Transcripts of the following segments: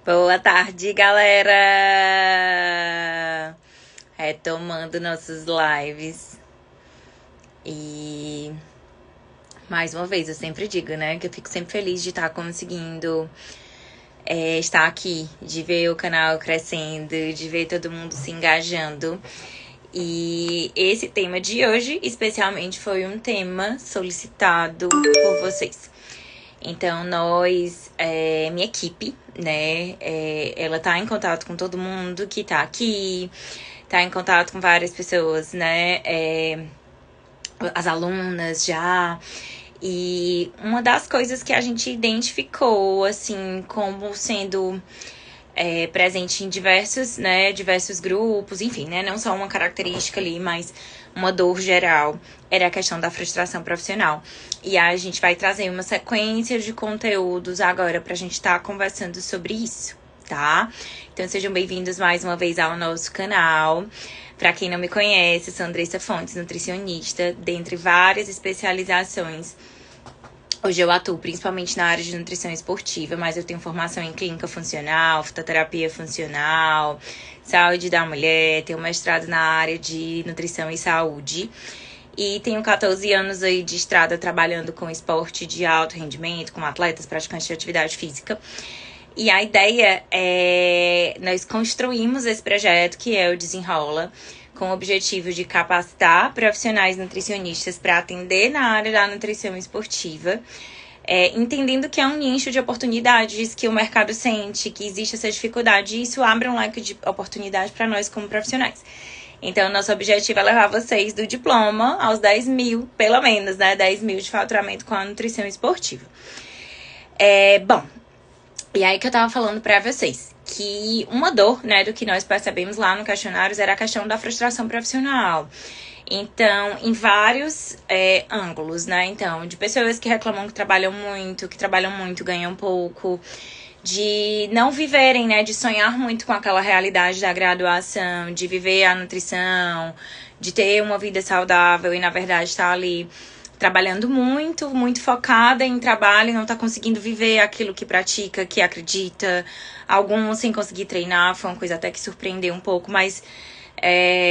Boa tarde, galera! Retomando nossos lives. E mais uma vez, eu sempre digo, né? Que eu fico sempre feliz de estar conseguindo estar aqui, de ver o canal crescendo, de ver todo mundo se engajando. E esse tema de hoje, especialmente, foi um tema solicitado por vocês. Então, minha equipe, né, ela tá em contato com todo mundo que tá aqui, tá em contato com várias pessoas, né, as alunas já. E uma das coisas que a gente identificou, assim, como sendo presente em diversos grupos, enfim, né, não só uma característica ali, mas uma dor geral, era a questão da frustração profissional. E a gente vai trazer uma sequência de conteúdos agora pra gente estar conversando sobre isso, tá? Então sejam bem-vindos mais uma vez ao nosso canal. Pra quem não me conhece, eu sou Andressa Fontes, nutricionista, dentre várias especializações. Hoje eu atuo principalmente na área de nutrição esportiva, mas eu tenho formação em clínica funcional, fitoterapia funcional, saúde da mulher, tenho mestrado na área de nutrição e saúde. E tenho 14 anos aí de estrada trabalhando com esporte de alto rendimento, com atletas praticantes de atividade física. E a ideia é nós construímos esse projeto que é o Desenrola, com o objetivo de capacitar profissionais nutricionistas para atender na área da nutrição esportiva, entendendo que é um nicho de oportunidades que o mercado sente, que existe essa dificuldade, e isso abre um leque de oportunidade para nós como profissionais. Então, nosso objetivo é levar vocês do diploma aos 10 mil, pelo menos, né? 10 mil de faturamento com a nutrição esportiva. Bom, e aí que eu tava falando pra vocês, que uma dor, né, do que nós percebemos lá no questionário era a questão da frustração profissional. Então, em vários ângulos, né? Então, de pessoas que reclamam que trabalham muito, ganham pouco, de não viverem, né, de sonhar muito com aquela realidade da graduação, de viver a nutrição, de ter uma vida saudável e, na verdade, estar ali trabalhando muito, muito focada em trabalho e não tá conseguindo viver aquilo que pratica, que acredita. Alguns sem conseguir treinar, foi uma coisa até que surpreendeu um pouco, mas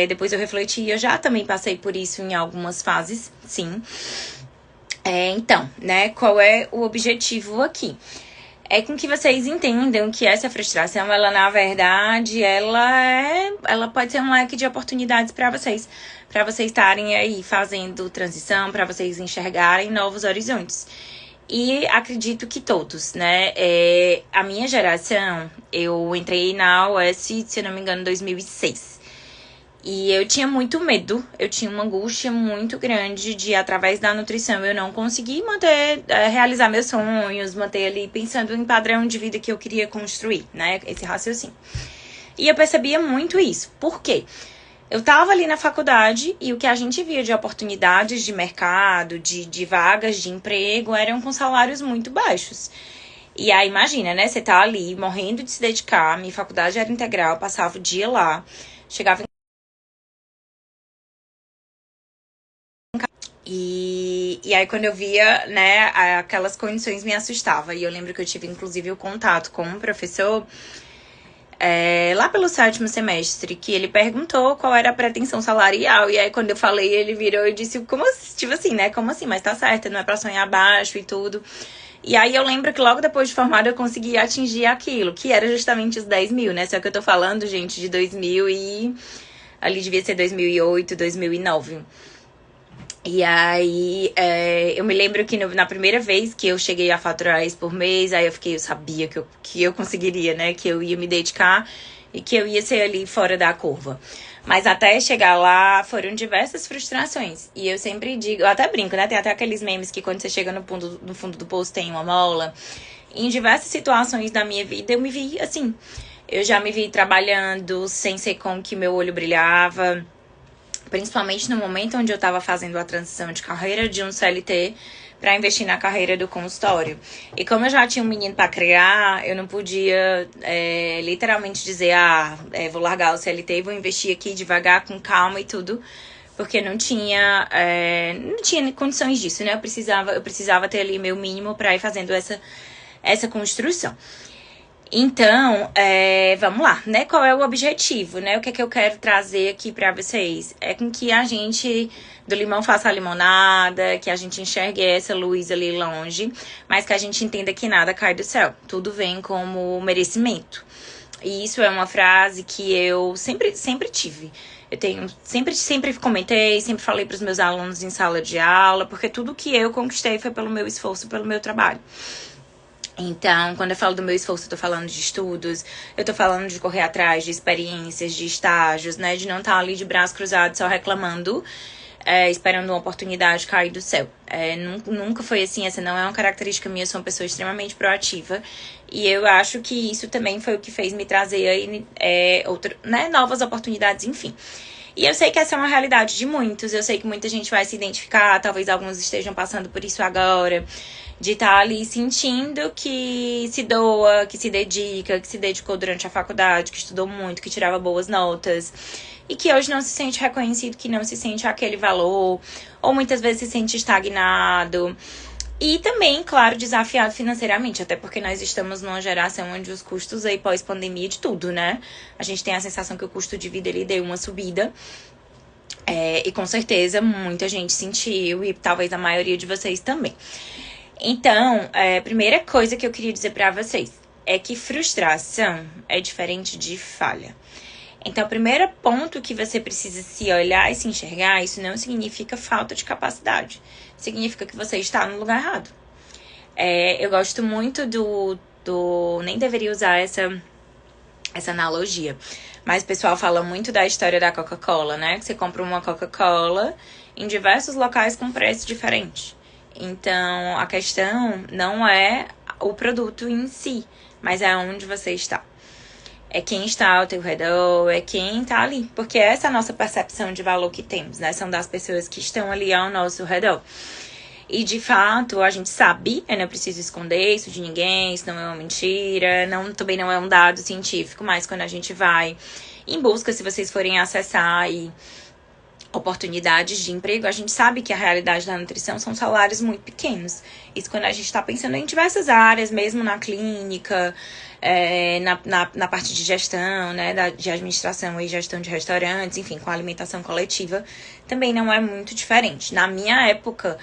depois eu refleti, eu já também passei por isso em algumas fases, sim. Então, né, qual é o objetivo aqui? É com que vocês entendam que essa frustração, ela na verdade, ela pode ser um leque de oportunidades para vocês estarem aí fazendo transição, para vocês enxergarem novos horizontes. E acredito que todos, né? A minha geração, eu entrei na UES, se eu não me engano, em 2006. E eu tinha muito medo, eu tinha uma angústia muito grande de, através da nutrição, eu não conseguir realizar meus sonhos, manter ali pensando em padrão de vida que eu queria construir, né? Esse raciocínio. E eu percebia muito isso. Por quê? Eu tava ali na faculdade e o que a gente via de oportunidades de mercado, de vagas de emprego, eram com salários muito baixos. E aí, imagina, né? Você tá ali morrendo de se dedicar, minha faculdade era integral, passava o dia lá, chegava em E aí, quando eu via, né, aquelas condições me assustava. E eu lembro que eu tive, inclusive, o contato com um professor lá pelo 7º semestre, que ele perguntou qual era a pretensão salarial. E aí, quando eu falei, ele virou e disse, como assim? Tipo assim, né? Como assim? Mas tá certo, não é pra sonhar baixo e tudo. E aí, eu lembro que logo depois de formada, eu consegui atingir aquilo, que era justamente os 10 mil, né? Só que eu tô falando, gente, de 2000 e... ali devia ser 2008, 2009. E aí, eu me lembro que na primeira vez que eu cheguei a faturar isso por mês, aí eu sabia que eu conseguiria, né? Que eu ia me dedicar e que eu ia ser ali fora da curva. Mas até chegar lá, foram diversas frustrações. E eu sempre digo, eu até brinco, né? Tem até aqueles memes que quando você chega no fundo do poço tem uma mola. Em diversas situações da minha vida, eu me vi assim. Eu já me vi trabalhando sem ser com que meu olho brilhava. Principalmente no momento onde eu estava fazendo a transição de carreira de um CLT para investir na carreira do consultório. E como eu já tinha um menino para criar, eu não podia literalmente dizer, vou largar o CLT e vou investir aqui devagar, com calma e tudo, porque não tinha condições disso, né? Eu precisava ter ali meu mínimo para ir fazendo essa construção. Então, vamos lá, né? Qual é o objetivo, né? O que é que eu quero trazer aqui pra vocês? É com que a gente do limão faça a limonada, que a gente enxergue essa luz ali longe, mas que a gente entenda que nada cai do céu. Tudo vem como merecimento. E isso é uma frase que eu sempre tive. Eu sempre comentei, sempre falei para os meus alunos em sala de aula, porque tudo que eu conquistei foi pelo meu esforço, pelo meu trabalho. Então, quando eu falo do meu esforço, eu tô falando de estudos, eu tô falando de correr atrás de experiências, de estágios, né? De não estar ali de braço cruzado só reclamando, esperando uma oportunidade cair do céu. Nunca foi assim, essa não é uma característica minha, eu sou uma pessoa extremamente proativa. E eu acho que isso também foi o que fez me trazer aí, novas oportunidades, enfim. E eu sei que essa é uma realidade de muitos, eu sei que muita gente vai se identificar, talvez alguns estejam passando por isso agora, de estar ali sentindo que se doa, que se dedica, que se dedicou durante a faculdade, que estudou muito, que tirava boas notas, e que hoje não se sente reconhecido, que não se sente aquele valor, ou muitas vezes se sente estagnado. E também, claro, desafiado financeiramente, até porque nós estamos numa geração onde os custos aí pós-pandemia de tudo, né? A gente tem a sensação que o custo de vida ele deu uma subida. E com certeza muita gente sentiu, e talvez a maioria de vocês também. Então, a primeira coisa que eu queria dizer pra vocês é que frustração é diferente de falha. Então, o primeiro ponto que você precisa se olhar e se enxergar, isso não significa falta de capacidade. Significa que você está no lugar errado. Eu gosto muito nem deveria usar essa analogia, mas o pessoal fala muito da história da Coca-Cola, né? Que você compra uma Coca-Cola em diversos locais com preço diferente. Então, a questão não é o produto em si, mas é onde você está. É quem está ao teu redor, é quem está ali. Porque essa é a nossa percepção de valor que temos, né? São das pessoas que estão ali ao nosso redor. E, de fato, a gente sabe, eu não preciso esconder isso de ninguém, isso não é uma mentira, também não é um dado científico, mas quando a gente vai em busca, se vocês forem acessar oportunidades de emprego, a gente sabe que a realidade da nutrição são salários muito pequenos. Isso quando a gente está pensando em diversas áreas, mesmo na clínica, na parte de gestão, né, de administração e gestão de restaurantes, enfim, com alimentação coletiva, também não é muito diferente. Na minha época,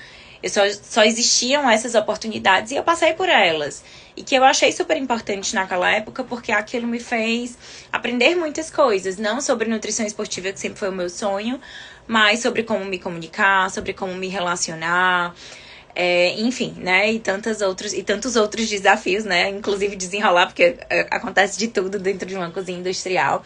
só existiam essas oportunidades e eu passei por elas. E que eu achei super importante naquela época, porque aquilo me fez aprender muitas coisas. Não sobre nutrição esportiva, que sempre foi o meu sonho, mas sobre como me comunicar, sobre como me relacionar, enfim, né? E tantos outros desafios, né? Inclusive desenrolar, porque acontece de tudo dentro de uma cozinha industrial.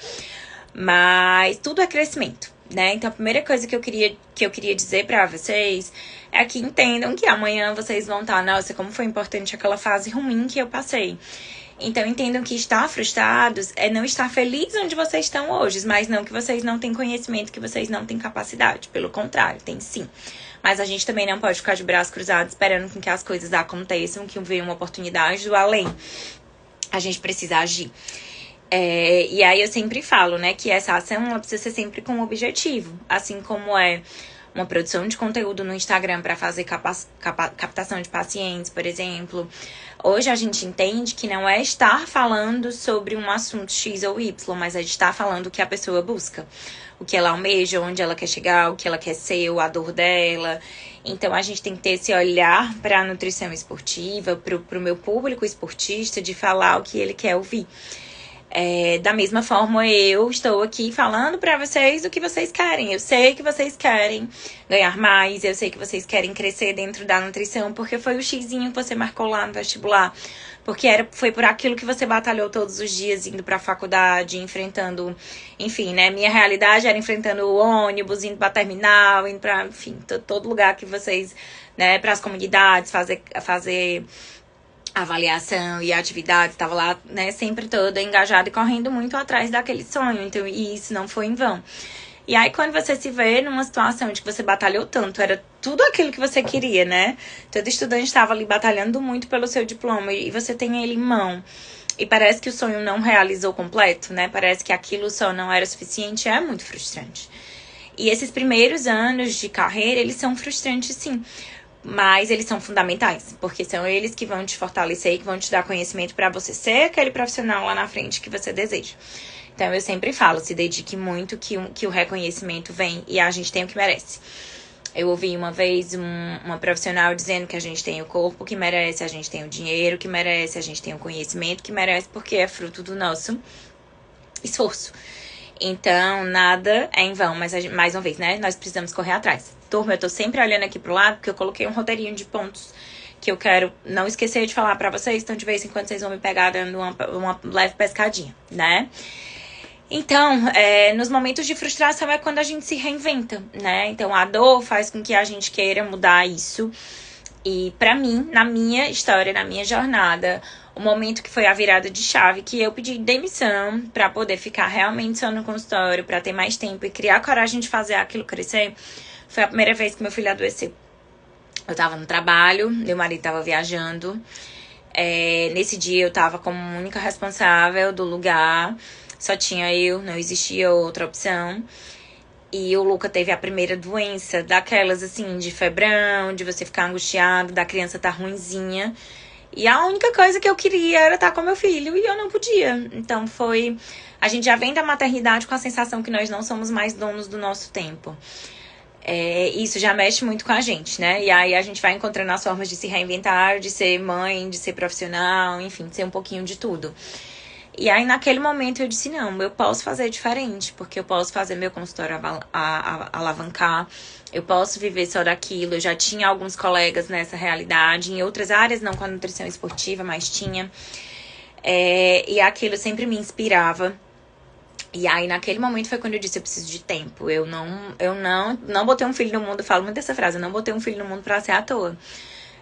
Mas tudo é crescimento, né? Então a primeira coisa que eu queria dizer pra vocês é que entendam que amanhã vocês vão estar, nossa, como foi importante aquela fase ruim que eu passei. Então entendam que estar frustrados é não estar feliz onde vocês estão hoje, mas não que vocês não têm conhecimento, que vocês não têm capacidade. Pelo contrário, tem sim. Mas a gente também não pode ficar de braços cruzados esperando que as coisas aconteçam, que venha uma oportunidade do além. A gente precisa agir. E aí eu sempre falo, né, que essa ação ela precisa ser sempre com um objetivo. Assim como uma produção de conteúdo no Instagram para fazer captação de pacientes, por exemplo. Hoje a gente entende que não é estar falando sobre um assunto X ou Y, mas é estar falando o que a pessoa busca. O que ela almeja, onde ela quer chegar, o que ela quer ser, a dor dela. Então a gente tem que ter esse olhar para a nutrição esportiva, para o meu público esportista, de falar o que ele quer ouvir. Da mesma forma, eu estou aqui falando pra vocês o que vocês querem. Eu sei que vocês querem ganhar mais, eu sei que vocês querem crescer dentro da nutrição, porque foi o xizinho que você marcou lá no vestibular, porque foi por aquilo que você batalhou todos os dias, indo pra faculdade, enfrentando, enfim, né? Minha realidade era enfrentando o ônibus, indo pra terminal, indo pra, enfim, todo lugar que vocês, né, pras comunidades, fazer avaliação e atividade, estava lá, né, sempre toda engajada e correndo muito atrás daquele sonho, então, e isso não foi em vão. E aí, quando você se vê numa situação de que você batalhou tanto, era tudo aquilo que você queria, né? Todo estudante estava ali batalhando muito pelo seu diploma e você tem ele em mão. E parece que o sonho não realizou completo, né? Parece que aquilo só não era suficiente, é muito frustrante. E esses primeiros anos de carreira, eles são frustrantes, sim. Mas eles são fundamentais, porque são eles que vão te fortalecer e que vão te dar conhecimento para você ser aquele profissional lá na frente que você deseja. Então, eu sempre falo, se dedique muito que o reconhecimento vem e a gente tem o que merece. Eu ouvi uma vez uma profissional dizendo que a gente tem o corpo que merece, a gente tem o dinheiro que merece, a gente tem o conhecimento que merece, porque é fruto do nosso esforço. Então, nada é em vão, mas mais uma vez, né? Nós precisamos correr atrás. Turma, eu tô sempre olhando aqui pro lado, porque eu coloquei um roteirinho de pontos que eu quero não esquecer de falar pra vocês. Então, de vez em quando, vocês vão me pegar dando uma leve pescadinha, né? Então, nos momentos de frustração é quando a gente se reinventa, né? Então, a dor faz com que a gente queira mudar isso. E pra mim, na minha história, na minha jornada, o momento que foi a virada de chave, que eu pedi demissão pra poder ficar realmente só no consultório, pra ter mais tempo e criar coragem de fazer aquilo crescer, foi a primeira vez que meu filho adoeceu. Eu tava no trabalho, meu marido tava viajando. Nesse dia eu tava como única responsável do lugar. Só tinha eu, não existia outra opção. E o Luca teve a primeira doença, daquelas assim, de febrão, de você ficar angustiado, da criança tá ruinzinha. E a única coisa que eu queria era estar com meu filho e eu não podia. Então foi... A gente já vem da maternidade com a sensação que nós não somos mais donos do nosso tempo. Isso já mexe muito com a gente, né? E aí a gente vai encontrando as formas de se reinventar, de ser mãe, de ser profissional, enfim, de ser um pouquinho de tudo. E aí, naquele momento, eu disse, não, eu posso fazer diferente, porque eu posso fazer meu consultório alavancar, eu posso viver só daquilo. Eu já tinha alguns colegas nessa realidade, em outras áreas, não com a nutrição esportiva, mas tinha. E aquilo sempre me inspirava. E aí, naquele momento, foi quando eu disse, eu preciso de tempo. Eu não botei um filho no mundo, eu falo muito dessa frase, eu não botei um filho no mundo pra ser à toa.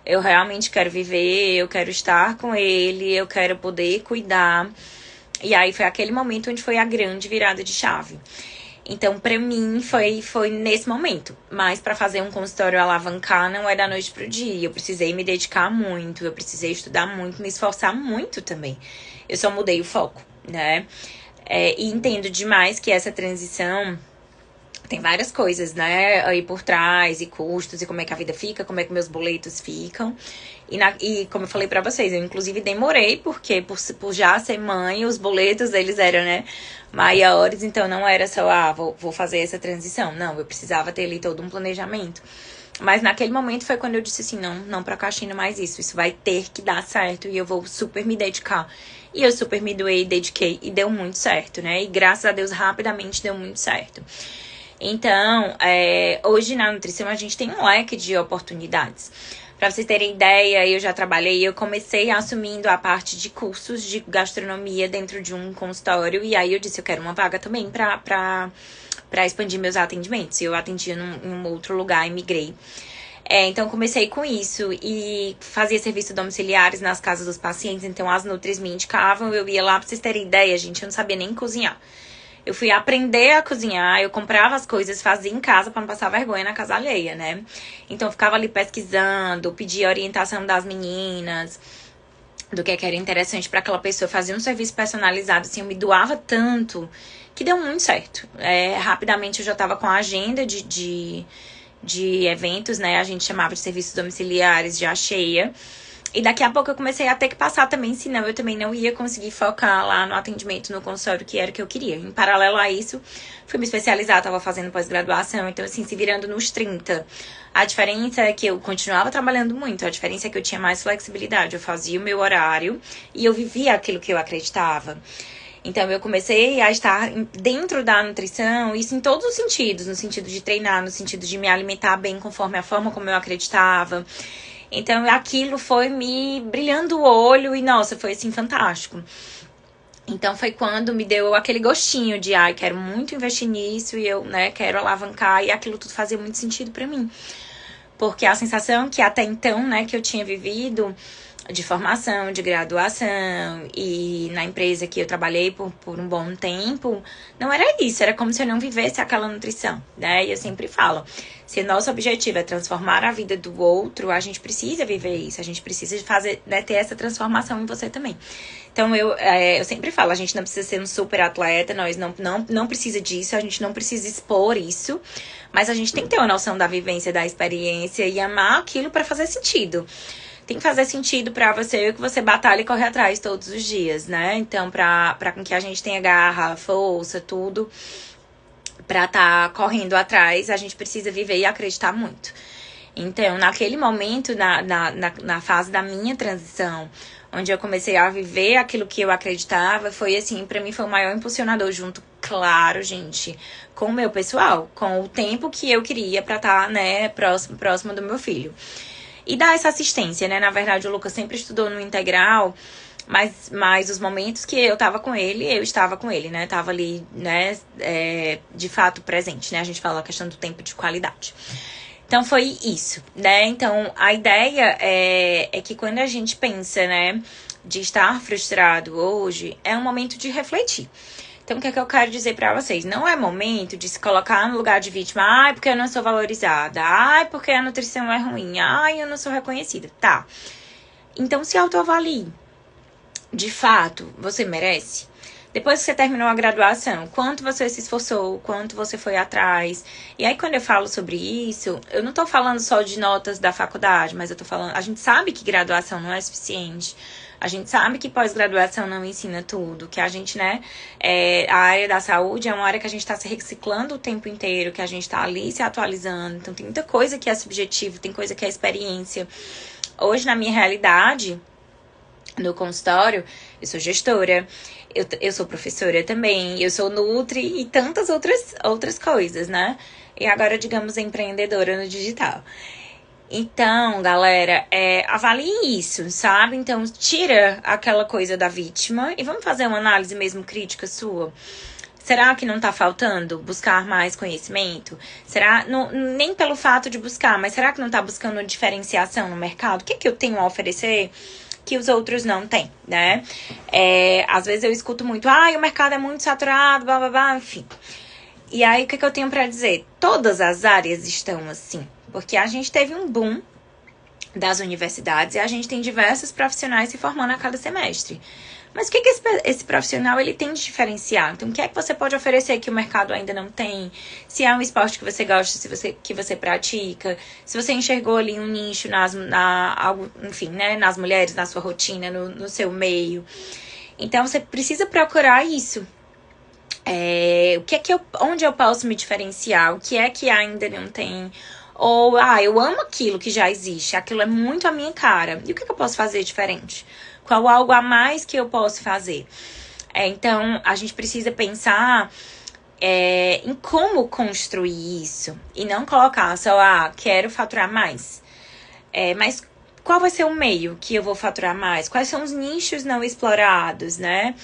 Eu realmente quero viver, eu quero estar com ele, eu quero poder cuidar. E aí foi aquele momento onde foi a grande virada de chave. Então, pra mim, foi nesse momento. Mas pra fazer um consultório alavancar não é da noite pro dia. Eu precisei me dedicar muito, eu precisei estudar muito, me esforçar muito também. Eu só mudei o foco, né? E entendo demais que essa transição tem várias coisas, né, aí por trás, e custos, e como é que a vida fica, como é que meus boletos ficam. E como eu falei pra vocês, eu inclusive demorei, porque por já ser mãe, os boletos, eles eram, né, maiores, então não era só, vou fazer essa transição. Não, eu precisava ter ali todo um planejamento. Mas naquele momento foi quando eu disse assim, não procrastino mais isso vai ter que dar certo, e eu vou super me dedicar. E eu super me doei, dediquei, e deu muito certo, né, e graças a Deus, rapidamente deu muito certo. Então, hoje na nutrição a gente tem um leque de oportunidades. Pra vocês terem ideia, eu já trabalhei, eu comecei assumindo a parte de cursos de gastronomia dentro de um consultório. E aí eu disse, eu quero uma vaga também pra expandir meus atendimentos. Eu atendia em um outro lugar e migrei. Então, comecei com isso e fazia serviços domiciliares nas casas dos pacientes. Então, as nutris me indicavam, eu ia lá, pra vocês terem ideia, gente, eu não sabia nem cozinhar. Eu fui aprender a cozinhar, eu comprava as coisas, fazia em casa pra não passar vergonha na casa alheia, né? Então, eu ficava ali pesquisando, pedia orientação das meninas, do que era interessante pra aquela pessoa, fazia um serviço personalizado, assim, eu me doava tanto, que deu muito certo. Rapidamente eu já tava com a agenda de eventos, né? A gente chamava de serviços domiciliares já cheia. E daqui a pouco eu comecei a ter que passar também, senão eu também não ia conseguir focar lá no atendimento no consultório, que era o que eu queria. Em paralelo a isso, fui me especializar, tava fazendo pós-graduação, então assim, se virando nos 30. A diferença é que eu continuava trabalhando muito, a diferença é que eu tinha mais flexibilidade, eu fazia o meu horário e eu vivia aquilo que eu acreditava. Então, eu comecei a estar dentro da nutrição, isso em todos os sentidos, no sentido de treinar, no sentido de me alimentar bem conforme a forma como eu acreditava. Então, aquilo foi me brilhando o olho e, nossa, foi, assim, fantástico. Então, foi quando me deu aquele gostinho de, quero muito investir nisso e eu, né, quero alavancar. E aquilo tudo fazia muito sentido pra mim. Porque a sensação que até então, né, que eu tinha vivido de formação, de graduação, e na empresa que eu trabalhei por um bom tempo, não era isso, era como se eu não vivesse aquela nutrição, né? E eu sempre falo, se o nosso objetivo é transformar a vida do outro, a gente precisa viver isso, a gente precisa fazer, né, ter essa transformação em você também. Então, eu sempre falo, a gente não precisa ser um super atleta, nós não precisa disso, a gente não precisa expor isso, mas a gente tem que ter uma noção da vivência, da experiência e amar aquilo para fazer sentido. Tem que fazer sentido pra você, o que você batalha e corre atrás todos os dias, né? Então, pra com que a gente tenha garra, força, tudo, pra tá correndo atrás, a gente precisa viver e acreditar muito. Então, naquele momento, na fase da minha transição, onde eu comecei a viver aquilo que eu acreditava, foi assim, pra mim foi o maior impulsionador junto, claro, gente, com o meu pessoal, com o tempo que eu queria pra tá, né, próximo do meu filho. E dar essa assistência, né? Na verdade, o Lucas sempre estudou no integral, mas os momentos que eu tava com ele, eu estava com ele, né? Tava ali, né, de fato presente, né? A gente fala a questão do tempo de qualidade. Então, foi isso, né? Então, a ideia é que quando a gente pensa, né, de estar frustrado hoje, é um momento de refletir. Então, o que é que eu quero dizer pra vocês? Não é momento de se colocar no lugar de vítima. Ai, porque eu não sou valorizada. Ai, porque a nutrição é ruim. Ai, eu não sou reconhecida. Tá. Então, se autoavalie. De fato, você merece? Depois que você terminou a graduação, quanto você se esforçou, quanto você foi atrás. E aí, quando eu falo sobre isso, eu não tô falando só de notas da faculdade, mas eu tô falando... A gente sabe que graduação não é suficiente. A gente sabe que pós-graduação não ensina tudo, que a gente, né, a área da saúde é uma área que a gente tá se reciclando o tempo inteiro, que a gente tá ali se atualizando. Então, tem muita coisa que é subjetivo, tem coisa que é experiência. Hoje, na minha realidade, no consultório, eu sou gestora, eu sou professora também, eu sou nutri e tantas outras coisas, né? E agora, digamos, empreendedora no digital. Então, galera, avalie isso, sabe? Então, tira aquela coisa da vítima e vamos fazer uma análise mesmo crítica sua. Será que não tá faltando buscar mais conhecimento? Será, não, nem pelo fato de buscar, mas será que não tá buscando diferenciação no mercado? O que eu tenho a oferecer que os outros não têm, né? Às vezes eu escuto muito, o mercado é muito saturado, blá, blá, blá, enfim. E aí, o que eu tenho pra dizer? Todas as áreas estão assim. Porque a gente teve um boom das universidades e a gente tem diversos profissionais se formando a cada semestre. Mas o que esse profissional ele tem de diferenciar? Então, o que é que você pode oferecer que o mercado ainda não tem? Se é um esporte que você gosta, que você pratica, se você enxergou ali um nicho enfim, né, nas mulheres, na sua rotina, no seu meio. Então, você precisa procurar isso. Onde eu posso me diferenciar? O que é que ainda não tem? Ou, eu amo aquilo que já existe, aquilo é muito a minha cara. E o que eu posso fazer diferente? Qual algo a mais que eu posso fazer? Então, a gente precisa pensar em como construir isso. E não colocar só, quero faturar mais. Mas qual vai ser o meio que eu vou faturar mais? Quais são os nichos não explorados, né?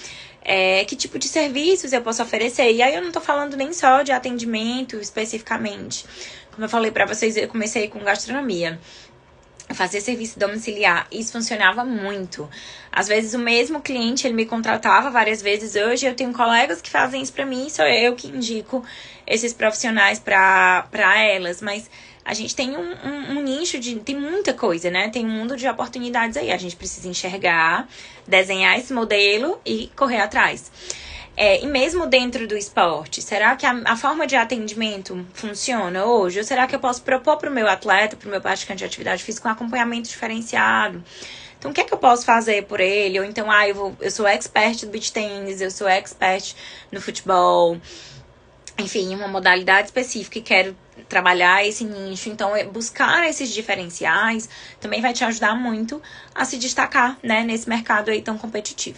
Que tipo de serviços eu posso oferecer? E aí eu não tô falando nem só de atendimento especificamente. Como eu falei pra vocês, eu comecei com gastronomia. Eu fazia serviço domiciliar. Isso funcionava muito. Às vezes o mesmo cliente, ele me contratava várias vezes. Hoje eu tenho colegas que fazem isso pra mim. Sou eu que indico esses profissionais pra elas. Mas a gente tem um nicho tem muita coisa, né? Tem um mundo de oportunidades aí. A gente precisa enxergar, desenhar esse modelo e correr atrás. E mesmo dentro do esporte, será que a forma de atendimento funciona hoje? Ou será que eu posso propor para o meu atleta, para o meu praticante de atividade física, um acompanhamento diferenciado? Então, o que é que eu posso fazer por ele? Ou então, eu sou expert do beach tennis, eu sou expert no futebol. Enfim, uma modalidade específica e quero trabalhar esse nicho. Então, buscar esses diferenciais também vai te ajudar muito a se destacar, né, nesse mercado aí tão competitivo.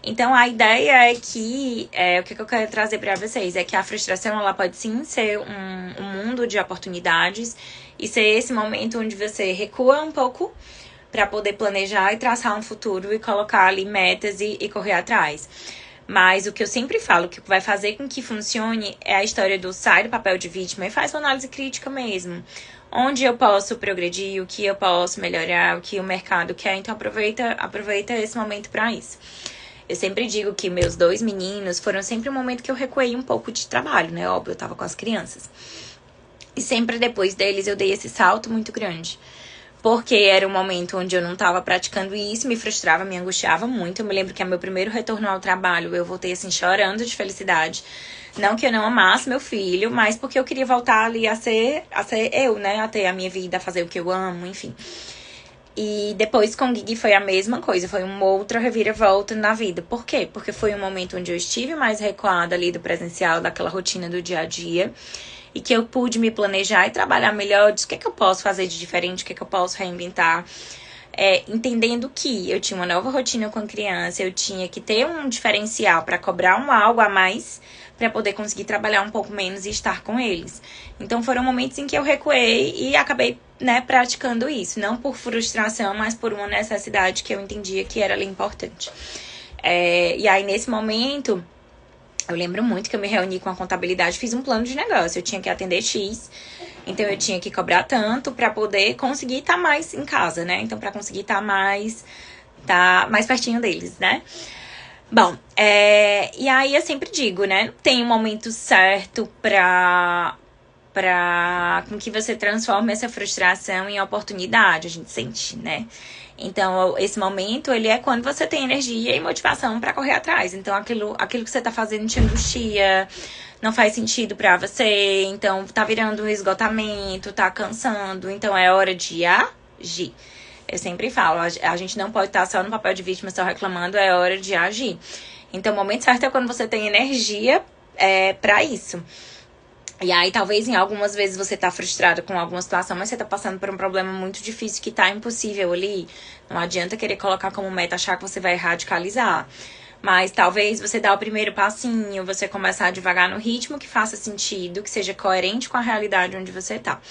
Então, a ideia é que, o que eu quero trazer para vocês é que a frustração, ela pode sim ser um mundo de oportunidades e ser esse momento onde você recua um pouco para poder planejar e traçar um futuro e colocar ali metas e correr atrás. Mas o que eu sempre falo, que vai fazer com que funcione é a história do sai do papel de vítima e faz uma análise crítica mesmo. Onde eu posso progredir, o que eu posso melhorar, o que o mercado quer. Então aproveita esse momento para isso. Eu sempre digo que meus 2 meninos foram sempre um momento que eu recuei um pouco de trabalho, né? Óbvio, eu tava com as crianças. E sempre depois deles eu dei esse salto muito grande. Porque era um momento onde eu não tava praticando isso, me frustrava, me angustiava muito. Eu me lembro que ao meu primeiro retorno ao trabalho, eu voltei assim chorando de felicidade. Não que eu não amasse meu filho, mas porque eu queria voltar ali a ser eu, né? A ter a minha vida, a fazer o que eu amo, enfim. E depois com o Gui foi a mesma coisa, foi uma outra reviravolta na vida. Por quê? Porque foi um momento onde eu estive mais recuada ali do presencial, daquela rotina do dia a dia. E que eu pude me planejar e trabalhar melhor, o que é que eu posso fazer de diferente, o que é que eu posso reinventar. Entendendo que eu tinha uma nova rotina com a criança, eu tinha que ter um diferencial para cobrar algo a mais, para poder conseguir trabalhar um pouco menos e estar com eles. Então foram momentos em que eu recuei e acabei, né, praticando isso. Não por frustração, mas por uma necessidade que eu entendia que era ali importante. E aí, nesse momento, eu lembro muito que eu me reuni com a contabilidade, fiz um plano de negócio. Eu tinha que atender X, então eu tinha que cobrar tanto para poder conseguir estar mais em casa, né? Então, para conseguir estar mais pertinho deles, né? Bom, e aí eu sempre digo, né? Não tem um momento certo pra com que você transforme essa frustração em oportunidade, a gente sente, né? Então, esse momento, ele é quando você tem energia e motivação pra correr atrás. Então, aquilo que você tá fazendo te angustia, não faz sentido pra você, então tá virando um esgotamento, tá cansando, então é hora de agir. Eu sempre falo, a gente não pode estar só no papel de vítima, só reclamando, é hora de agir. Então, o momento certo é quando você tem energia pra isso. E aí, talvez, em algumas vezes você tá frustrado com alguma situação, mas você tá passando por um problema muito difícil que tá impossível ali. Não adianta querer colocar como meta, achar que você vai radicalizar. Mas talvez você dá o primeiro passinho, você começar devagar no ritmo que faça sentido, que seja coerente com a realidade onde você tá.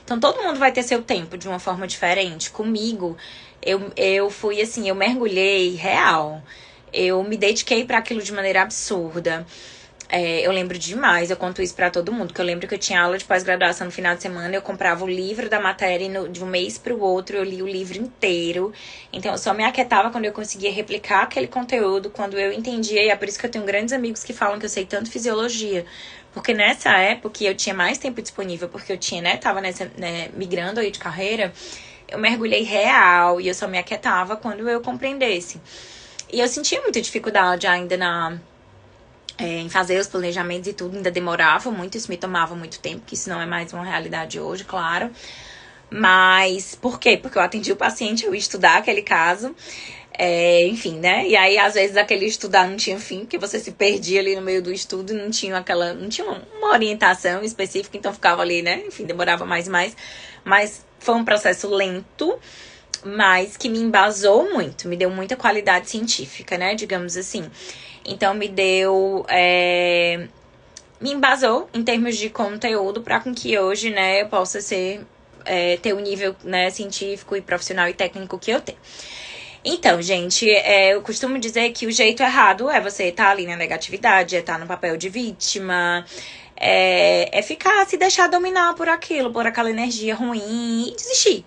Então, todo mundo vai ter seu tempo de uma forma diferente. Comigo, eu fui assim, eu mergulhei real. Eu me dediquei para aquilo de maneira absurda. Eu lembro demais, eu conto isso pra todo mundo, que eu lembro que eu tinha aula de pós-graduação no final de semana, eu comprava o livro da matéria e de um mês pro outro eu li o livro inteiro. Então eu só me aquietava quando eu conseguia replicar aquele conteúdo, quando eu entendia, e é por isso que eu tenho grandes amigos que falam que eu sei tanto fisiologia. Porque nessa época eu tinha mais tempo disponível, porque eu tinha, tava migrando aí de carreira, eu mergulhei real e eu só me aquietava quando eu compreendesse. E eu sentia muita dificuldade ainda em fazer os planejamentos e tudo, ainda demorava muito, isso me tomava muito tempo, que isso não é mais uma realidade hoje, claro. Mas, por quê? Porque eu atendi o paciente, eu ia estudar aquele caso, enfim, né? E aí, às vezes, aquele estudar não tinha fim, porque você se perdia ali no meio do estudo, não tinha uma orientação específica, então ficava ali, né? Enfim, demorava mais e mais. Mas foi um processo lento, mas que me embasou muito, me deu muita qualidade científica, né? Digamos assim. Então, me embasou em termos de conteúdo para com que hoje, né, eu possa ter o nível, né, científico e profissional e técnico que eu tenho. Então, gente, eu costumo dizer que o jeito errado é você estar ali na negatividade, estar no papel de vítima, se deixar dominar por aquilo, por aquela energia ruim e desistir,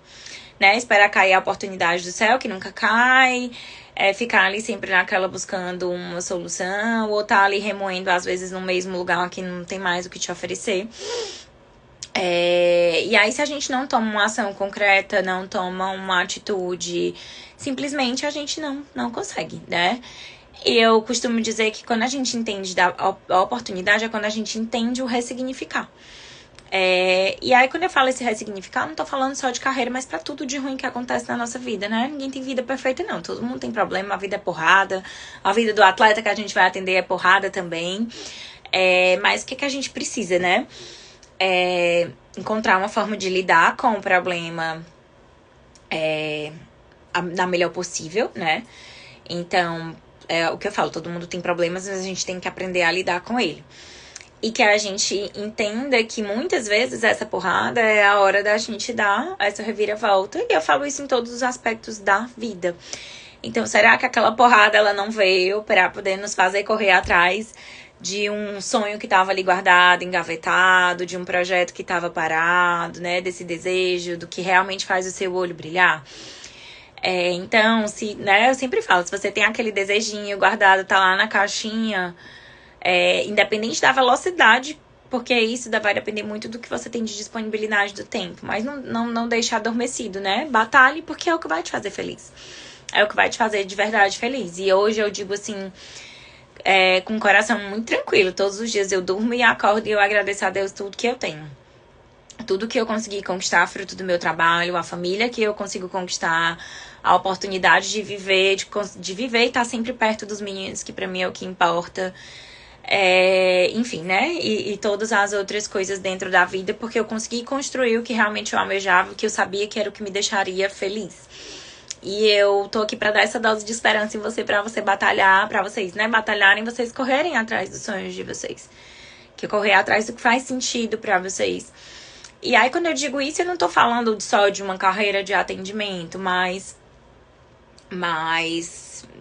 né? Esperar cair a oportunidade do céu, que nunca cai. Ficar ali sempre naquela buscando uma solução, ou tá ali remoendo, às vezes, no mesmo lugar que não tem mais o que te oferecer. E aí, se a gente não toma uma ação concreta, não toma uma atitude, simplesmente a gente não consegue, né? E eu costumo dizer que quando a gente entende a oportunidade, é quando a gente entende o ressignificar. E aí, quando eu falo esse ressignificar, não tô falando só de carreira, mas pra tudo de ruim que acontece na nossa vida, né? Ninguém tem vida perfeita, não. Todo mundo tem problema, a vida é porrada. A vida do atleta que a gente vai atender é porrada também. Mas o que a gente precisa, né? Encontrar uma forma de lidar com o problema da melhor possível, né? Então, o que eu falo, todo mundo tem problemas, mas a gente tem que aprender a lidar com ele. E que a gente entenda que muitas vezes essa porrada é a hora da gente dar essa reviravolta. E eu falo isso em todos os aspectos da vida. Então, será que aquela porrada ela não veio para poder nos fazer correr atrás de um sonho que estava ali guardado, engavetado, de um projeto que estava parado, né? Desse desejo, do que realmente faz o seu olho brilhar? Então, né, eu sempre falo, se você tem aquele desejinho guardado, tá lá na caixinha, independente da velocidade, porque isso vai depender muito do que você tem de disponibilidade do tempo, mas não deixar adormecido, né? Batalhe, porque é o que vai te fazer feliz. É o que vai te fazer de verdade feliz. E hoje eu digo assim, com o coração muito tranquilo, todos os dias eu durmo e acordo e eu agradeço a Deus tudo que eu tenho. Tudo que eu consegui conquistar, fruto do meu trabalho, a família que eu consigo conquistar, a oportunidade de viver, de viver e estar sempre perto dos meninos, que pra mim é o que importa. Enfim, né? E todas as outras coisas dentro da vida, porque eu consegui construir o que realmente eu almejava, o que eu sabia que era o que me deixaria feliz. E eu tô aqui pra dar essa dose de esperança em você, pra você batalhar, pra vocês, né? Batalharem, vocês correrem atrás dos sonhos de vocês. Que correr atrás do que faz sentido pra vocês. E aí, quando eu digo isso, eu não tô falando só de uma carreira de atendimento, mas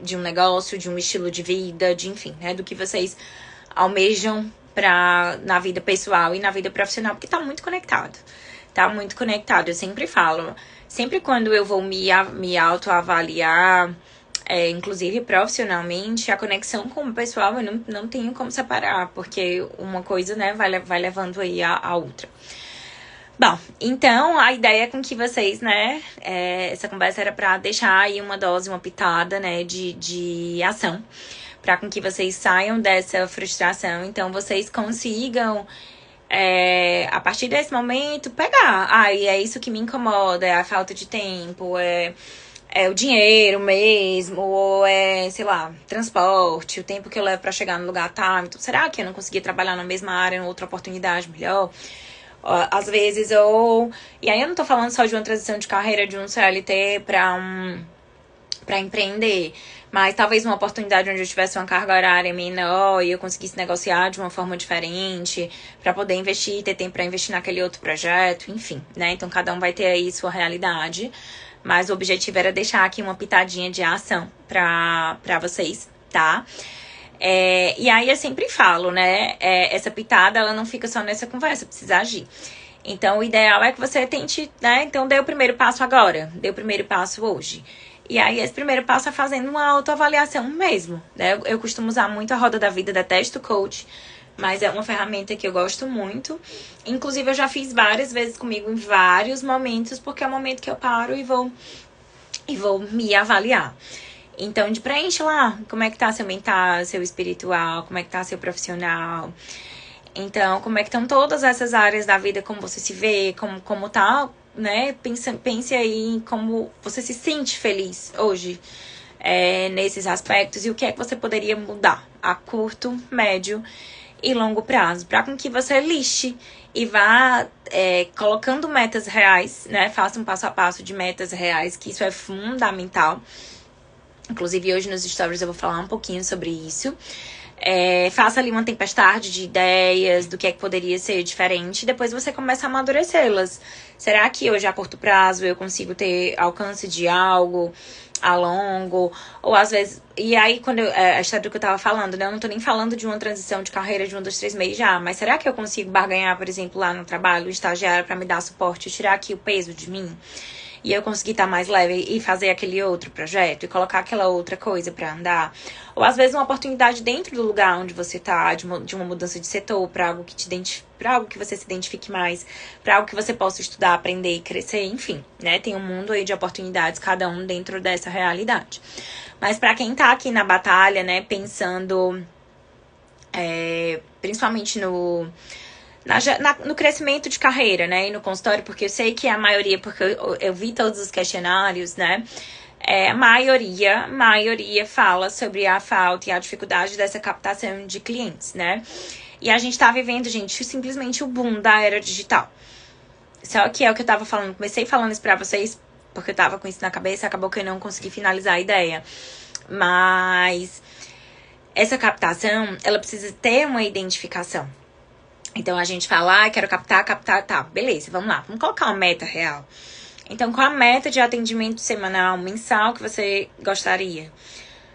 de um negócio, de um estilo de vida, de enfim, né? Do que vocês almejam na vida pessoal e na vida profissional, porque tá muito conectado. Tá muito conectado. Eu sempre falo, sempre quando eu vou me autoavaliar, inclusive profissionalmente, a conexão com o pessoal eu não tenho como separar, porque uma coisa, né, vai levando aí a outra. Bom, então a ideia é com que vocês, né, essa conversa era pra deixar aí uma dose, uma pitada, né, de ação, pra com que vocês saiam dessa frustração, então vocês consigam, a partir desse momento, pegar, e é isso que me incomoda, é a falta de tempo, é o dinheiro mesmo, ou sei lá, transporte, o tempo que eu levo pra chegar no lugar, tá, então será que eu não conseguia trabalhar na mesma área, em outra oportunidade melhor? Às vezes, e aí eu não tô falando só de uma transição de carreira de um CLT pra empreender, mas talvez uma oportunidade onde eu tivesse uma carga horária menor e eu conseguisse negociar de uma forma diferente pra poder investir, ter tempo pra investir naquele outro projeto, enfim, né? Então cada um vai ter aí sua realidade, mas o objetivo era deixar aqui uma pitadinha de ação pra vocês, tá? E aí eu sempre falo, né? Essa pitada, ela não fica só nessa conversa, precisa agir. Então, o ideal é que você tente, né? Então, dê o primeiro passo agora, dê o primeiro passo hoje. E aí, esse primeiro passo é fazendo uma autoavaliação mesmo, né? Eu costumo usar muito a roda da vida, detesto coach, mas é uma ferramenta que eu gosto muito. Inclusive, eu já fiz várias vezes comigo em vários momentos, porque é o momento que eu paro e vou me avaliar. Então, preenche lá como é que tá seu mental, seu espiritual, como é que tá seu profissional. Então, como é que estão todas essas áreas da vida, como você se vê, como tá, né? Pense aí em como você se sente feliz hoje nesses aspectos e o que é que você poderia mudar a curto, médio e longo prazo, para com que você liste e vá colocando metas reais, né? Faça um passo a passo de metas reais, que isso é fundamental. Inclusive, hoje nos stories eu vou falar um pouquinho sobre isso. Faça ali uma tempestade de ideias do que é que poderia ser diferente. E depois você começa a amadurecê-las. Será que hoje, a curto prazo, eu consigo ter alcance de algo a longo? Ou às vezes... E aí, quando a história do que eu tava falando, né? Eu não tô nem falando de uma transição de carreira de 1, 2, 3 meses já. Mas será que eu consigo barganhar, por exemplo, lá no trabalho, o estagiário pra me dar suporte e tirar aqui o peso de mim? E eu conseguir estar mais leve e fazer aquele outro projeto e colocar aquela outra coisa pra andar. Ou às vezes uma oportunidade dentro do lugar onde você tá, de uma mudança de setor, pra algo que pra algo que você se identifique mais, pra algo que você possa estudar, aprender e crescer, enfim, né? Tem um mundo aí de oportunidades, cada um dentro dessa realidade. Mas pra quem tá aqui na batalha, né, pensando principalmente no crescimento de carreira, né, e no consultório, porque eu sei que a maioria, porque eu vi todos os questionários, né, a maioria fala sobre a falta e a dificuldade dessa captação de clientes, né, e a gente tá vivendo, gente, simplesmente o boom da era digital. Só que é o que eu tava falando, comecei falando isso pra vocês, porque eu tava com isso na cabeça, acabou que eu não consegui finalizar a ideia, mas essa captação, ela precisa ter uma identificação. Então, a gente fala, quero captar, tá, beleza, vamos lá, vamos colocar uma meta real. Então, qual a meta de atendimento semanal, mensal que você gostaria?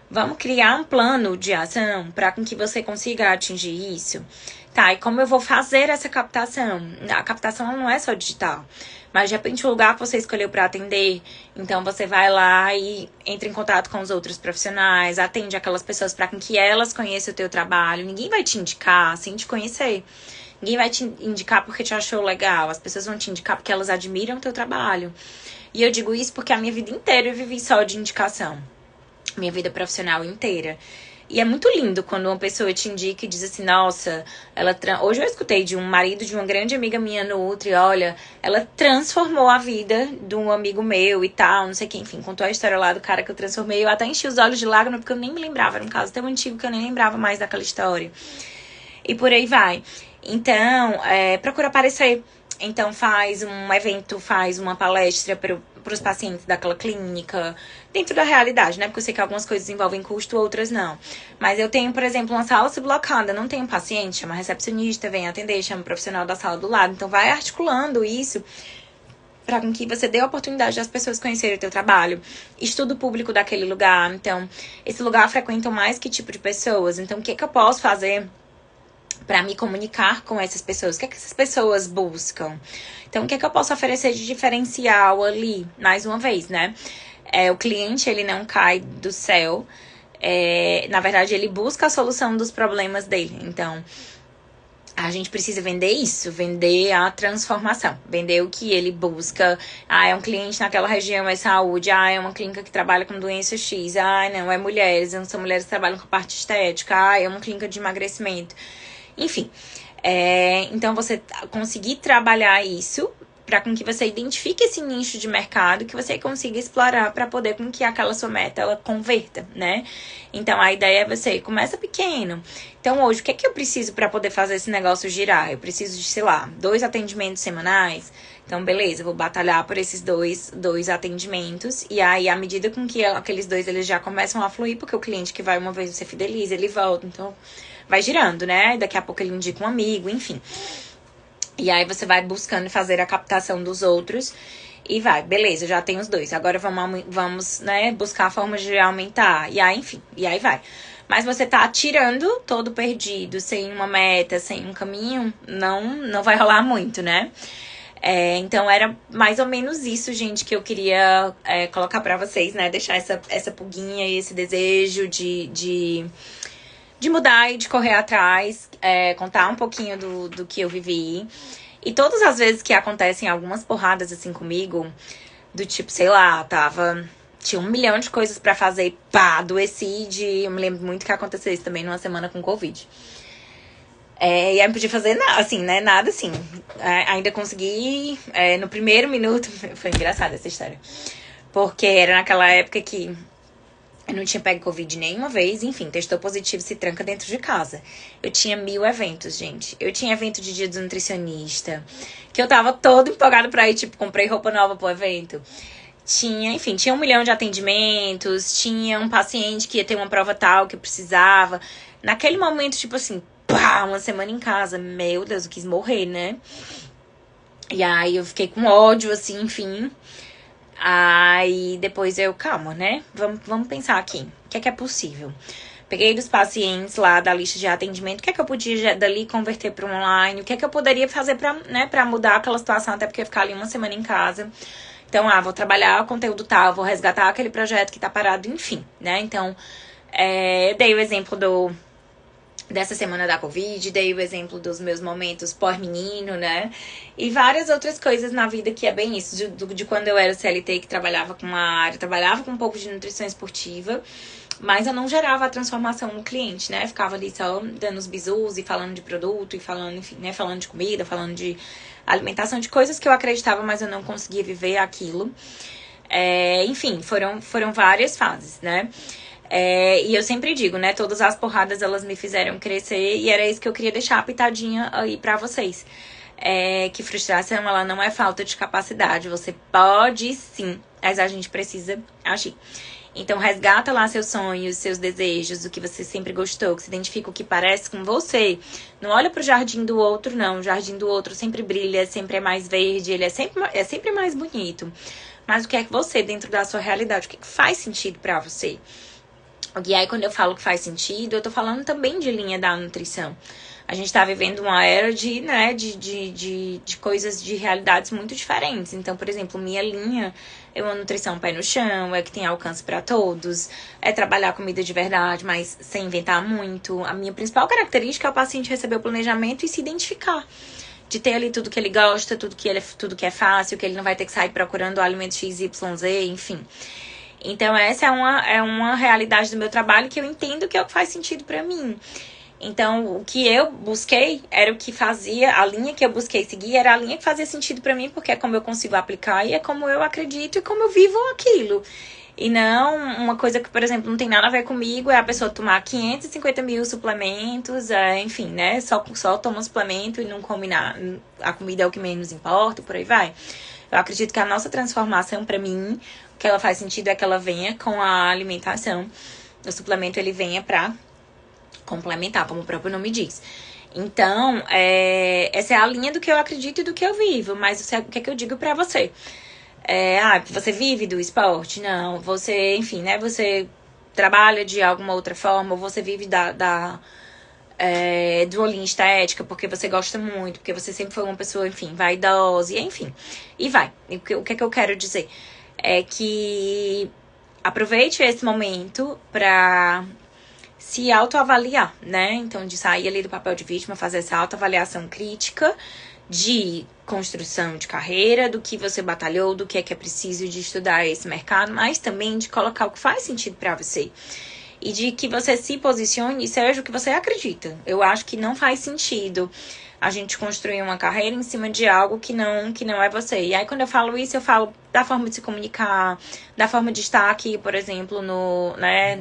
Vamos criar um plano de ação para que você consiga atingir isso. Tá, e como eu vou fazer essa captação? A captação não é só digital, mas de repente o lugar que você escolheu para atender, então você vai lá e entra em contato com os outros profissionais, atende aquelas pessoas para que elas conheçam o teu trabalho. Ninguém vai te indicar sem te conhecer. Ninguém vai te indicar porque te achou legal. As pessoas vão te indicar porque elas admiram o teu trabalho. E eu digo isso porque a minha vida inteira eu vivi só de indicação. Minha vida profissional inteira. E é muito lindo quando uma pessoa te indica e diz assim, nossa, hoje eu escutei de um marido de uma grande amiga minha no Nutri, olha, ela transformou a vida de um amigo meu e tal, não sei o que, enfim, contou a história lá do cara que eu transformei, eu até enchi os olhos de lágrimas porque eu nem me lembrava, era um caso tão antigo que eu nem lembrava mais daquela história. E por aí vai. Então, procura aparecer. Então, faz um evento, faz uma palestra para os pacientes daquela clínica, dentro da realidade, né? Porque eu sei que algumas coisas envolvem custo, outras não. Mas eu tenho, por exemplo, uma sala sublocada, não tenho paciente, chama recepcionista, vem atender, chama o profissional da sala do lado. Então, vai articulando isso para que você dê a oportunidade das pessoas conhecerem o teu trabalho. Estudo público daquele lugar. Então, esse lugar frequentam mais que tipo de pessoas? Então, o que eu posso fazer para me comunicar com essas pessoas? O que essas pessoas buscam? Então, o que eu posso oferecer de diferencial ali? Mais uma vez, né? O cliente, ele não cai do céu. Na verdade, ele busca a solução dos problemas dele. Então, a gente precisa vender isso, vender a transformação, vender o que ele busca. É um cliente naquela região, é saúde. É uma clínica que trabalha com doença X. Não, é mulheres, não são mulheres que trabalham com parte estética. É uma clínica de emagrecimento. Enfim, então você conseguir trabalhar isso para com que você identifique esse nicho de mercado que você consiga explorar para poder com que aquela sua meta ela converta, né? Então a ideia é você começa pequeno. Então hoje, o que é que eu preciso para poder fazer esse negócio girar? Eu preciso de, sei lá, 2 atendimentos semanais. Então, beleza, vou batalhar por esses dois atendimentos. E aí, à medida com que aqueles 2 eles já começam a fluir, porque o cliente que vai uma vez você fideliza, ele volta. Então, vai girando, né? Daqui a pouco ele indica um amigo, enfim. E aí você vai buscando fazer a captação dos outros. E vai, beleza, já tem os 2. Agora vamos, né, buscar a forma de aumentar. E aí, enfim, e aí vai. Mas você tá atirando todo perdido, sem uma meta, sem um caminho, não vai rolar muito, né? Então era mais ou menos isso, gente, que eu queria colocar pra vocês, né? Deixar essa pulguinha e esse desejo de mudar e de correr atrás, contar um pouquinho do que eu vivi. E todas as vezes que acontecem algumas porradas assim comigo, do tipo, sei lá, tinha 1 milhão de coisas pra fazer, adoeci eu me lembro muito que aconteceu isso também numa semana com Covid. E aí não podia fazer nada, assim, né? Nada assim. Ainda consegui, no primeiro minuto, foi engraçada essa história. Porque era naquela época que eu não tinha pego Covid nenhuma vez, enfim, testou positivo, se tranca dentro de casa. Eu tinha 1000 eventos, gente. Eu tinha evento de dia do nutricionista, que eu tava todo empolgada pra ir, tipo, comprei roupa nova pro evento. Tinha 1 milhão de atendimentos, tinha um paciente que ia ter uma prova tal que eu precisava. Naquele momento, tipo assim, uma semana em casa. Meu Deus, eu quis morrer, né? E aí eu fiquei com ódio, assim, enfim. Aí depois calma, né? Vamos pensar aqui. O que é possível? Peguei dos pacientes lá da lista de atendimento. O que é que eu podia dali converter para online? O que é que eu poderia fazer pra mudar aquela situação? Até porque eu ia ficar ali uma semana em casa. Então, vou trabalhar o conteúdo tal, vou resgatar aquele projeto que tá parado, enfim, né? Então, eu dei o exemplo dessa semana da Covid, dei o exemplo dos meus momentos pós-menino, né? E várias outras coisas na vida que é bem isso. De quando eu era CLT, que trabalhava com uma área, trabalhava com um pouco de nutrição esportiva, mas eu não gerava a transformação no cliente, né? Ficava ali só dando os bizus e falando de produto e falando, enfim, né? Falando de comida, falando de alimentação, de coisas que eu acreditava, mas eu não conseguia viver aquilo. Enfim, foram várias fases, né? E eu sempre digo, né? Todas as porradas, elas me fizeram crescer. E era isso que eu queria deixar a pitadinha aí pra vocês. Que frustração, ela não é falta de capacidade. Você pode sim, mas a gente precisa agir. Então, resgata lá seus sonhos, seus desejos, o que você sempre gostou, que se identifica o que parece com você. Não olha pro jardim do outro, não. O jardim do outro sempre brilha, sempre é mais verde, ele é sempre mais bonito. Mas o que é que você, dentro da sua realidade, o que faz sentido pra você? E aí, quando eu falo que faz sentido, eu tô falando também de linha da nutrição. A gente tá vivendo uma era de, né, de coisas, de realidades muito diferentes. Então, por exemplo, minha linha é uma nutrição pé no chão, é que tem alcance pra todos, é trabalhar comida de verdade, mas sem inventar muito. A minha principal característica é o paciente receber o planejamento e se identificar. De ter ali tudo que ele gosta, tudo que é fácil, que ele não vai ter que sair procurando o alimento XYZ, enfim. Então, essa é uma realidade do meu trabalho que eu entendo que é o que faz sentido pra mim. Então, o que eu busquei era o que fazia, a linha que eu busquei seguir era a linha que fazia sentido pra mim, porque é como eu consigo aplicar e é como eu acredito e como eu vivo aquilo. E não uma coisa que, por exemplo, não tem nada a ver comigo, é a pessoa tomar 550 mil suplementos, enfim, né? Só toma suplemento e não come nada. A comida é o que menos importa, por aí vai. Eu acredito que a nossa transformação, pra mim, o que ela faz sentido é que ela venha com a alimentação. O suplemento, ele venha pra complementar, como o próprio nome diz. Então, essa é a linha do que eu acredito e do que eu vivo. Mas o que é que eu digo pra você? Você vive do esporte? Não. Você, enfim, né? Você trabalha de alguma outra forma, ou você vive do olhinho estética, porque você gosta muito, porque você sempre foi uma pessoa, enfim, vaidosa, enfim. E vai. O que é que eu quero dizer? É que aproveite esse momento pra se autoavaliar, né? Então, de sair ali do papel de vítima, fazer essa autoavaliação crítica de construção de carreira, do que você batalhou, do que é preciso de estudar esse mercado, mas também de colocar o que faz sentido pra você. E de que você se posicione e seja o que você acredita. Eu acho que não faz sentido a gente construir uma carreira em cima de algo que não é você. E aí, quando eu falo isso, eu falo da forma de se comunicar, da forma de estar aqui, por exemplo,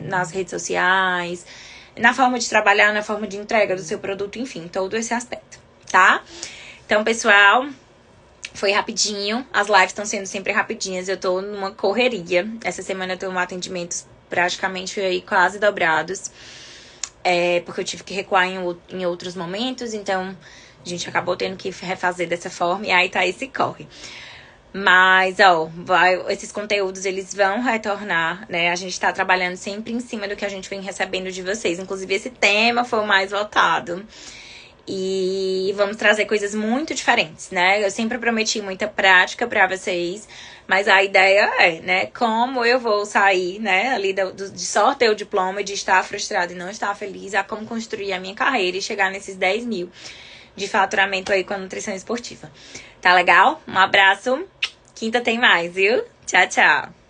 nas redes sociais, na forma de trabalhar, na forma de entrega do seu produto, enfim, todo esse aspecto, tá? Então, pessoal, foi rapidinho. As lives estão sendo sempre rapidinhas. Eu tô numa correria. Essa semana eu tenho atendimentos praticamente aí quase dobrados. Porque eu tive que recuar em outros momentos. Então, a gente acabou tendo que refazer dessa forma. E aí tá esse corre. Mas, esses conteúdos, eles vão retornar, né? A gente tá trabalhando sempre em cima do que a gente vem recebendo de vocês. Inclusive, esse tema foi o mais votado. E vamos trazer coisas muito diferentes, né? Eu sempre prometi muita prática pra vocês, mas a ideia né, como eu vou sair, né, ali de só ter o diploma e de estar frustrada e não estar feliz, a como construir a minha carreira e chegar nesses 10 mil de faturamento aí com a nutrição esportiva. Tá legal? Um abraço. Quinta tem mais, viu? Tchau, tchau.